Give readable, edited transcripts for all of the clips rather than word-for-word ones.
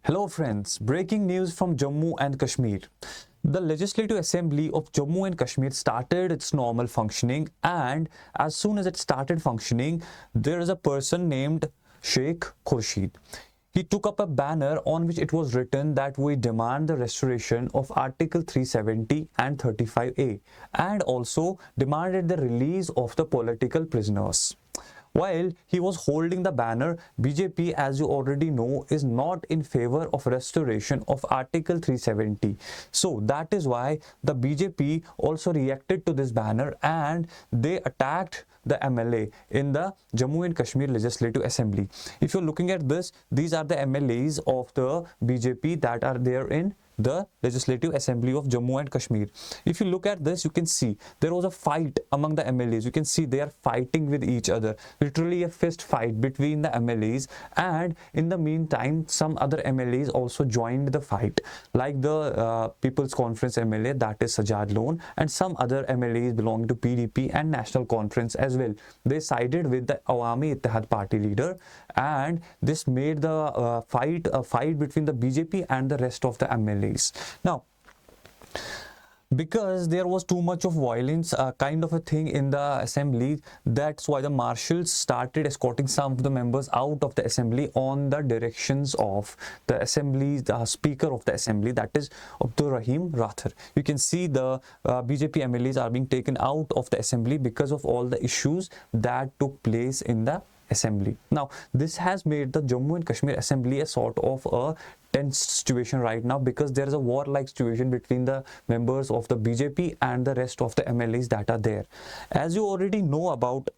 Hello friends, breaking news from Jammu and Kashmir. The Legislative Assembly of Jammu and Kashmir started its normal functioning, and as soon as it started functioning, there is a person named Sheikh Khursheed. He took up a banner on which it was written that we demand the restoration of Article 370 and 35A and also demanded the release of the political prisoners. While he was holding the banner, BJP, as you already know, is not in favor of restoration of Article 370. So that is why the BJP also reacted to this banner and they attacked the MLA in the Jammu and Kashmir Legislative Assembly. If you're looking at this, these are the MLAs of the BJP that are there in the Legislative Assembly of Jammu and Kashmir. If you look at this, you can see there was a fight among the MLAs. You can see they are fighting with each other, literally a fist fight between the MLAs, and in the meantime some other MLAs also joined the fight, like the People's Conference MLA, that is Sajad Lone, and some other MLAs belonging to PDP and National Conference as well. They sided with the Awami Ittihad party leader, and this made the fight between the BJP and the rest of the MLAs. Now, because there was too much of violence kind of a thing in the assembly, that's why the marshals started escorting some of the members out of the assembly on the directions of the assembly, the speaker of the assembly, that is Abdul Rahim Rathar. You can see the BJP MLAs are being taken out of the assembly because of all the issues that took place in the assembly. Now, this has made the Jammu and Kashmir Assembly a sort of a tense situation right now, because there is a war-like situation between the members of the BJP and the rest of the MLAs that are there. As you already know about,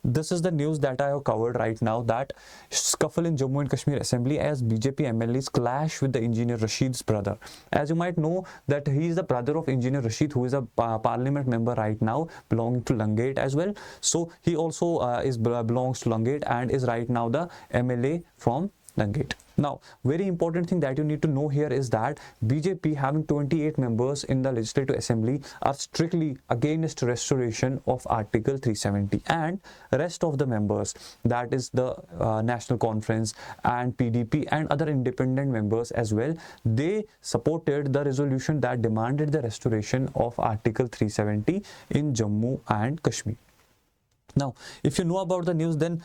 this is the news that I have covered right now, that scuffle in Jammu and Kashmir Assembly as BJP MLAs clash with the Engineer Rashid's brother. As you might know that he is the brother of Engineer Rashid, who is a parliament member right now belonging to Langate as well. So he also belongs to Langate and is right now the MLA from Langate. Now, very important thing that you need to know here is that BJP, having 28 members in the Legislative Assembly, are strictly against restoration of Article 370, and rest of the members, that is the National Conference and PDP and other independent members as well, they supported the resolution that demanded the restoration of Article 370 in Jammu and Kashmir. Now, if you know about the news, then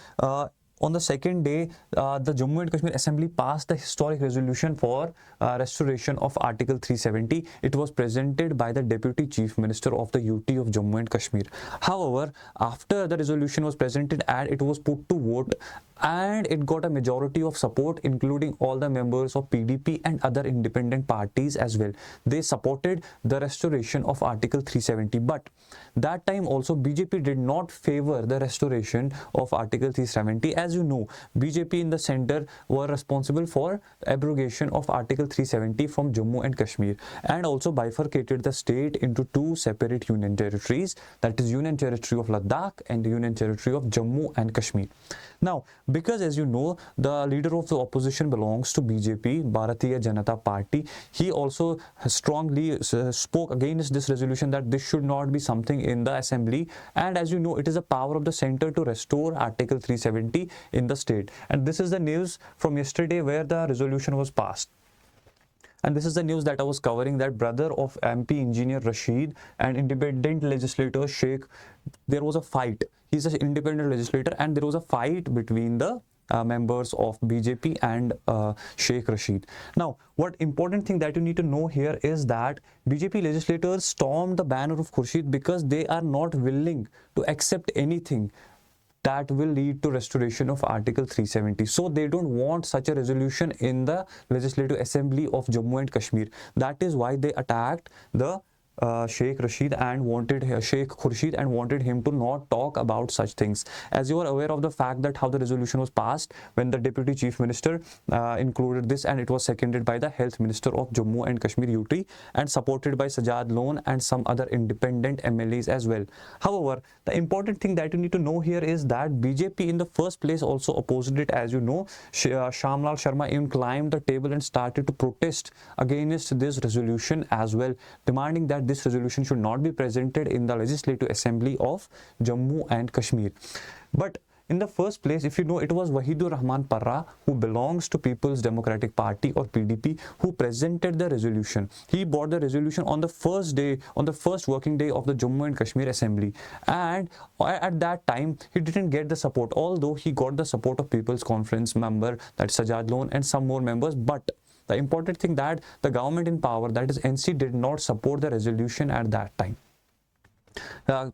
on the second day, the Jammu and Kashmir Assembly passed the historic resolution for restoration of Article 370. It was presented by the Deputy Chief Minister of the UT of Jammu and Kashmir. However, after the resolution was presented and it was put to vote, and it got a majority of support, including all the members of PDP and other independent parties as well. They supported the restoration of Article 370. But that time also BJP did not favor the restoration of Article 370. As you know, BJP in the center were responsible for abrogation of Article 370 from Jammu and Kashmir, and also bifurcated the state into two separate union territories, that is Union Territory of Ladakh and the Union Territory of Jammu and Kashmir. Now, because as you know, the leader of the opposition belongs to BJP, Bharatiya Janata Party, he also strongly spoke against this resolution, that this should not be something in the assembly. And as you know, it is a power of the center to restore Article 370 in the state. And this is the news from yesterday where the resolution was passed. And this is the news that I was covering, that brother of MP Engineer Rashid and independent legislator Sheikh, there was a fight. He's an independent legislator, and there was a fight between the members of BJP and Sheikh Rashid. Now, what important thing that you need to know here is that BJP legislators stormed the banner of Khursheed because they are not willing to accept anything that will lead to restoration of Article 370. So they don't want such a resolution in the Legislative Assembly of Jammu and Kashmir. That is why they attacked the Sheikh Rashid and wanted Sheikh Khursheed and wanted him to not talk about such things. As you are aware of the fact that how the resolution was passed when the Deputy Chief Minister included this, and it was seconded by the Health Minister of Jammu and Kashmir UT and supported by Sajad Lone and some other independent MLAs as well. However, the important thing that you need to know here is that BJP in the first place also opposed it. As you know, Shamlal Sharma even climbed the table and started to protest against this resolution as well, demanding that this resolution should not be presented in the Legislative Assembly of Jammu and Kashmir. But in the first place, if you know, it was Wahidur Rahman Parra, who belongs to People's Democratic Party or PDP, who presented the resolution. He brought the resolution on the first day, on the first working day of the Jammu and Kashmir Assembly. And at that time, he didn't get the support, although he got the support of People's Conference member, that's Sajad Lone, and some more members. But the important thing that the government in power, that is NC, did not support the resolution at that time.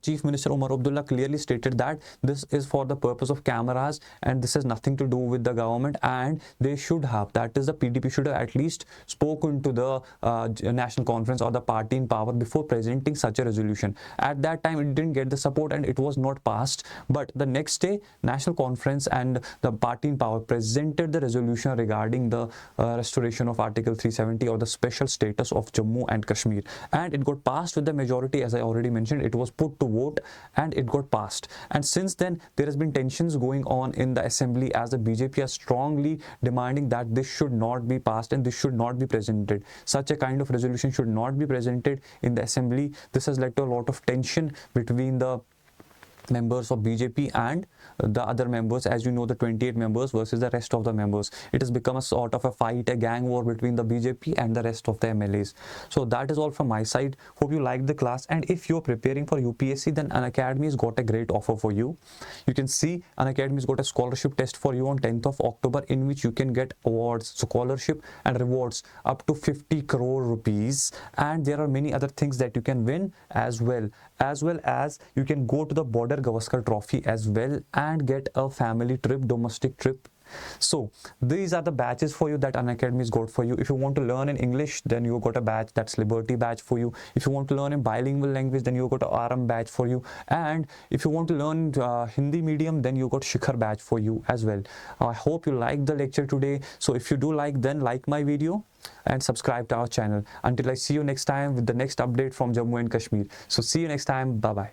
Chief Minister Umar Abdullah clearly stated that this is for the purpose of cameras and this has nothing to do with the government, and they should have, that is the PDP should have at least spoken to the national conference or the party in power before presenting such a resolution. At that time it didn't get the support and it was not passed, but the next day national conference and the party in power presented the resolution regarding the restoration of Article 370 or the special status of Jammu and Kashmir, and it got passed with the majority. As I already mentioned, it was put to vote and it got passed. And since then there has been tensions going on in the assembly, as the BJP are strongly demanding that this should not be passed and this should not be presented. Such a kind of resolution should not be presented in the assembly. This has led to a lot of tension between the members of BJP and the other members, as you know, the 28 members versus the rest of the members. It has become a sort of a fight, a gang war between the BJP and the rest of the MLAs. So that is all from my side. Hope you liked the class, and if you're preparing for UPSC, then Unacademy has got a great offer for you. You can see Unacademy has got a scholarship test for you on 10th of October, in which you can get awards, scholarship and rewards up to 50 crore rupees, and there are many other things that you can win as well as you can go to the Border Gavaskar Trophy as well and get a family trip, domestic trip. So these are the batches for you that Unacademy has got for you. If you want to learn in English, then you got a batch, that's Liberty batch for you. If you want to learn in bilingual language, then you got a RM batch for you. And if you want to learn Hindi medium, then you got Shikhar batch for you as well. I hope you liked the lecture today. So if you do like, then like my video and subscribe to our channel. Until I see you next time with the next update from Jammu and Kashmir. So see you next time. Bye bye.